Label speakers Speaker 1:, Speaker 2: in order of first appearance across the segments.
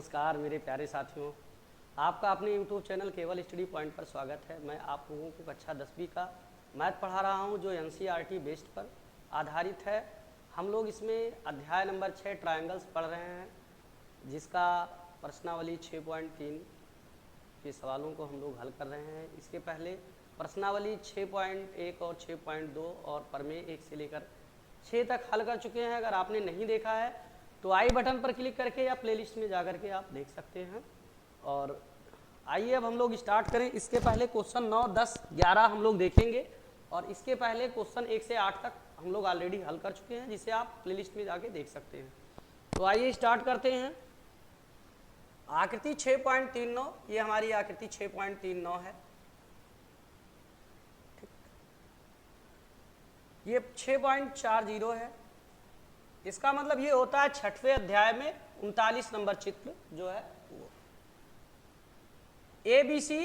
Speaker 1: नमस्कार मेरे प्यारे साथियों, आपका अपने YouTube चैनल केवल स्टडी पॉइंट पर स्वागत है। मैं आप लोगों को कक्षा 10वीं का मैथ पढ़ा रहा हूं जो NCERT बेस्ड पर आधारित है। हम लोग इसमें अध्याय नंबर 6 ट्रायंगल्स पढ़ रहे हैं, जिसका प्रश्नावली 6.3 के सवालों को हम लोग हल कर रहे हैं। इसके पहले प्रश्नावली 6.1 और 6.2 और प्रमेय 1 से लेकर 6 तक हल कर चुके हैं। अगर आपने नहीं देखा है तो आई बटन पर क्लिक करके या प्लेलिस्ट में जा करके आप देख सकते हैं। और आइए अब हम लोग स्टार्ट करें। इसके पहले क्वेश्चन 9, 10, 11 हम लोग देखेंगे और इसके पहले क्वेश्चन 1 से 8 तक हम लोग ऑलरेडी हल कर चुके हैं, जिसे आप प्लेलिस्ट में जाके देख सकते हैं। तो आइए स्टार्ट करते हैं। आकृति 6.39, ये हमारी आकृति 6.39 है। ये 6.40 है। इसका मतलब ये होता है 6वें अध्याय में 39 नंबर चित्र जो है वो ABC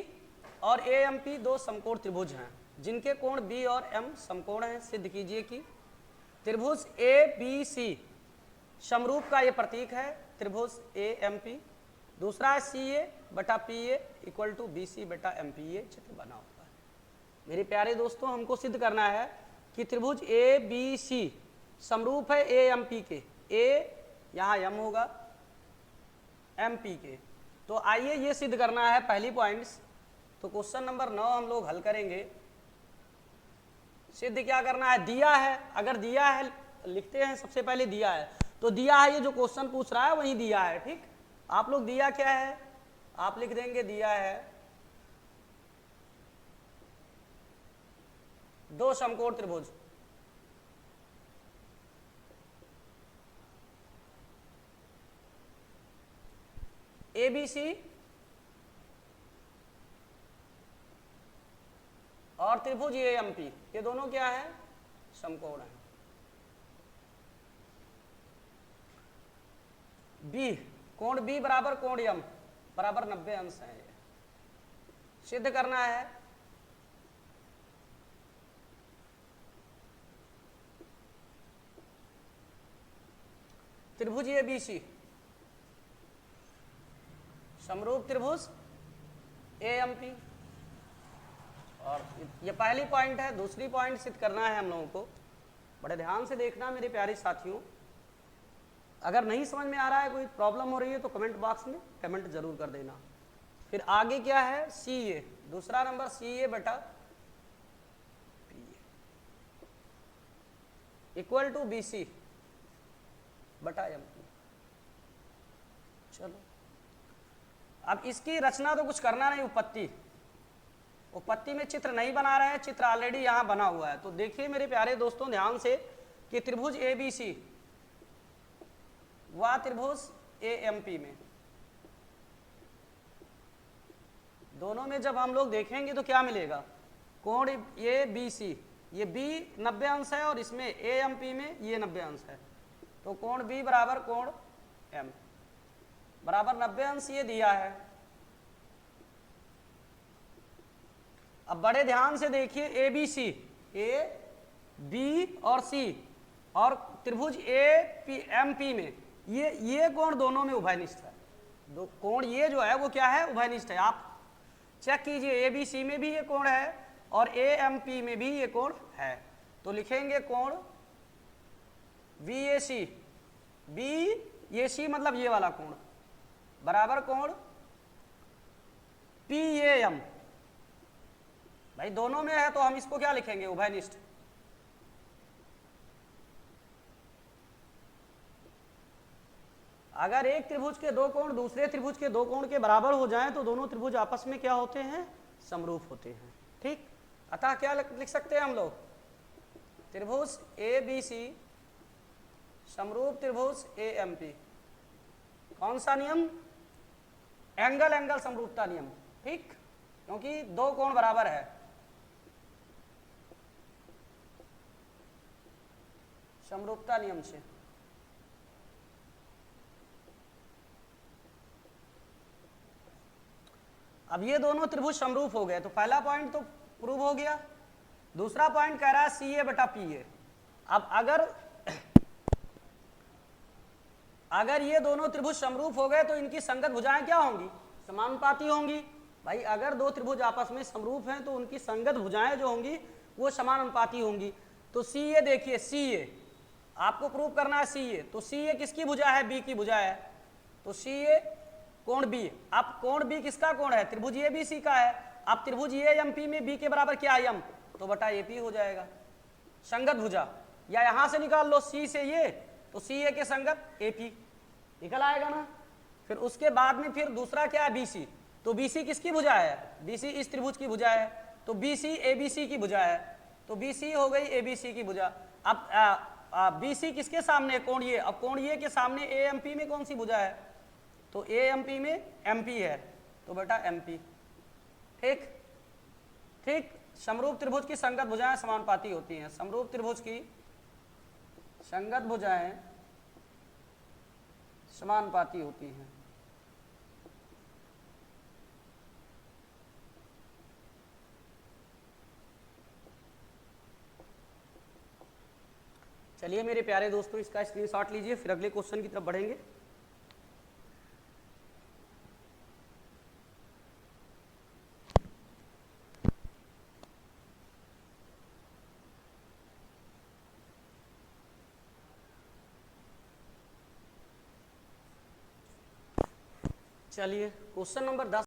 Speaker 1: और AMP दो समकोण त्रिभुज हैं जिनके कोण B और M समकोण हैं। सिद्ध कीजिए कि त्रिभुज ABC समरूप का ये प्रतीक है त्रिभुज AMP। दूसरा है CA बटा PA इक्वल टू BC बटा MP। ये चित्र बना हुआ है। मेरे प्यारे दोस्तों, हमको सिद्ध करना है कि त्रिभुज ABC समरूप है AMP के। A यहाँ M होगा, MP के। तो आइए ये सिद्ध करना है पहली पॉइंट्स। तो क्वेश्चन नंबर 9 हम लोग हल करेंगे। सिद्ध क्या करना है? दिया है, अगर दिया है लिखते हैं सबसे पहले दिया है। तो दिया है, ये जो क्वेश्चन पूछ रहा है वही दिया है। ठीक, आप लोग दिया क्या है आप लिख देंगे, दिया है दो समकोण त्रिभुज ABC और त्रिभुज AMP, ये दोनों क्या है? समकोण है। B, कोण B बराबर कोण M बराबर 90 अंश है। ये सिद्ध करना है। त्रिभुज ABC समरूप त्रिभुज AMP। और ये पहली पॉइंट है। दूसरी पॉइंट सिद्ध करना है हम लोगों को। बड़े ध्यान से देखना मेरे प्यारे साथियों। अगर नहीं समझ में आ रहा है, कोई प्रॉब्लम हो रही है तो कमेंट बॉक्स में कमेंट जरूर कर देना। फिर आगे क्या है? CA, दूसरा नंबर CA बटा PA इक्वल टू BC बटा MP। चलो अब इसकी रचना तो कुछ करना नहीं, उपपत्ति में चित्र नहीं बना रहे हैं, चित्र ऑलरेडी यहां बना हुआ है। तो देखिए मेरे प्यारे दोस्तों ध्यान से कि त्रिभुज ABC व त्रिभुज AMP में दोनों में जब हम लोग देखेंगे तो क्या मिलेगा? कोण ABC, ये B 90 अंश है और इसमें AMP में ये 90 अंश है। तो कोण B बराबर कोण M बराबर 90 अंश ये दिया है। अब बड़े ध्यान से देखिए ABC, A, B और C और त्रिभुज AMP में ये कोण दोनों में उभयनिष्ठ है। दो कोण ये जो है वो क्या है? उभयनिष्ठ है। आप चेक कीजिए, ABC में भी ये कोण है और AMP में भी ये कोण है। तो लिखेंगे कोण VAC, BAC मतलब ये वाला कोण बराबर कोण PAM। भाई दोनों में है तो हम इसको क्या लिखेंगे? उभयनिष्ठ। अगर एक त्रिभुज के दो कोण दूसरे त्रिभुज के दो कोण के बराबर हो जाएं तो दोनों त्रिभुज आपस में क्या होते हैं? समरूप होते हैं। ठीक, अतः क्या लिख सकते हैं हम लोग? त्रिभुज ABC समरूप त्रिभुज AMP। कौन सा नियम? एंगल एंगल समरूपता नियम। ठीक, क्योंकि दो कोण बराबर है। समरूपता नियम से अब ये दोनों त्रिभुज समरूप हो गए। तो पहला पॉइंट तो प्रूव हो गया। दूसरा पॉइंट कह रहा है CA बटा PA। अब अगर ये दोनों त्रिभुज समरूप हो गए तो इनकी संगत भुजाएं क्या होंगी? समानुपाती होंगी। भाई अगर दो त्रिभुज आपस में समरूप हैं तो उनकी संगत भुजाएं जो होंगी वो समानुपाती होंगी। तो सी ए देखिए, सी ए आपको प्रूव करना है, सी ए, तो सी ए किसकी भुजा है? बी की भुजा है। तो सी ए कोण बी, अब कोण बी किसका कोण है? त्रिभुज ए बी सी का है। अब त्रिभुज ए एम पी में बी के बराबर क्या है? एम, तो बटा ए पी हो जाएगा संगत भुजा। या यहां से निकाल लो सी से ये, तो सी ए के संगत ए पी निकल आएगा ना। फिर उसके बाद में फिर दूसरा क्या है? बी सी, तो बी सी किसकी भुजा है? बी सी इस त्रिभुज की भुजा है, तो B C A B C की भुजा है, तो बी सी हो गई ए बी सी की भुजा। अब बी सी किसके सामने? कोण ये। अब कोण ये के सामने ए एम पी में कौन सी भुजा है? तो ए एम पी में एम पी है, तो बेटा एम पी। ठीक ठीक, समरूप त्रिभुज की संगत भुजाएं समानुपाती होती हैं। समरूप त्रिभुज की संगत भुजाएं समानुपाती होती हैं। चलिए मेरे प्यारे दोस्तों, इसका स्क्रीनशॉट लीजिए, फिर अगले क्वेश्चन की तरफ बढ़ेंगे। चलिए क्वेश्चन नंबर 10